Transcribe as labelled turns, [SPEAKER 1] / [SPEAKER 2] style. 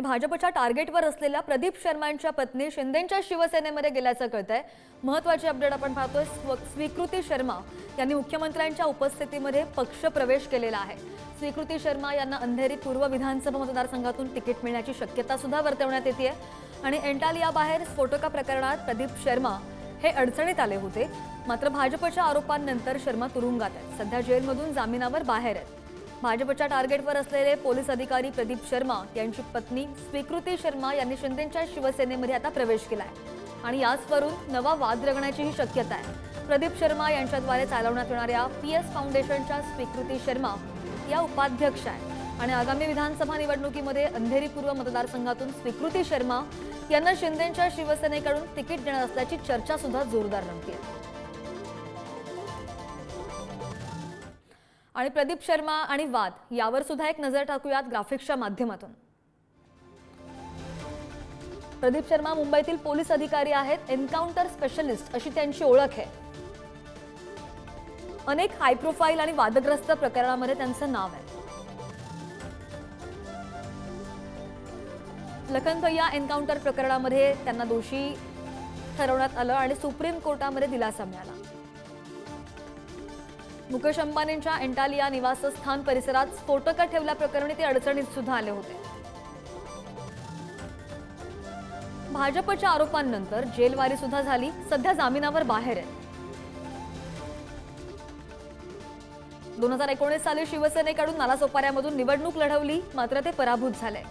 [SPEAKER 1] आणि भाजपच्या टार्गेटवर असलेल्या प्रदीप शर्मांच्या पत्नी शिंदेंच्या शिवसेनेमध्ये गेल्याचं कळतंय। महत्त्वाची अपडेट आपण पाहतोय। स्वीकृती शर्मा यांनी मुख्यमंत्र्यांच्या उपस्थितीमध्ये पक्ष प्रवेश केलेला आहे। स्वीकृती शर्मा यांना अंधेरी पूर्व विधानसभा मतदारसंघातून तिकीट मिळण्याची शक्यता सुद्धा वर्तवण्यात येते आणि एंटालिया बाहेर स्फोटका प्रकरणात प्रदीप शर्मा हे अडचणीत आले होते। मात्र भाजपच्या आरोपांनंतर शर्मा तुरुंगात आहेत। सध्या जेलमधून जामिनावर बाहेर आहेत। भाजपच्या टार्गेटवर असलेले पोलीस अधिकारी प्रदीप शर्मा यांची पत्नी स्वीकृती शर्मा यांनी शिंदेंच्या शिवसेनेमध्ये आता प्रवेश केलाय आणि याचवरून नवा वाद रंगण्याचीही शक्यता आहे। प्रदीप शर्मा यांच्याद्वारे चालवण्यात येणाऱ्या पीएस फाउंडेशनच्या स्वीकृती शर्मा या उपाध्यक्ष आहेत आणि आगामी विधानसभा निवडणुकीमध्ये अंधेरी पूर्व मतदारसंघातून स्वीकृती शर्मा यांना शिंदेंच्या शिवसेनेकडून तिकीट देणार असल्याची चर्चा सुद्धा जोरदार रंगतेय। आणि प्रदीप शर्मा आणि वाद यावर सुद्धा एक नजर टाकूयात ग्राफिक्सच्या माध्यमातून। प्रदीप शर्मा मुंबईतील पोलीस अधिकारी आहेत। एन्काउंटर स्पेशलिस्ट अशी त्यांची ओळख आहे। अनेक हाय प्रोफाईल आणि वादग्रस्त प्रकरणांमध्ये त्यांचं नाव आहे। लखन भैया एन्काउंटर प्रकरणामध्ये त्यांना दोषी ठरवण्यात आलं आणि सुप्रीम कोर्टामध्ये दिलासा मिळाला। मुकेश अंबानींच्या एंटालिया निवासस्थान परिसरात स्फोटक ठेवल्याप्रकरणी ते अडचणीत सुद्धा आले होते। भाजपच्या आरोपांनंतर जेलवारी सुद्धा झाली। सध्या जामिनावर बाहेर आहेत। 2019 साली शिवसेनेकडून नालासोपाऱ्यामधून निवडणूक लढवली, मात्र ते पराभूत झाले।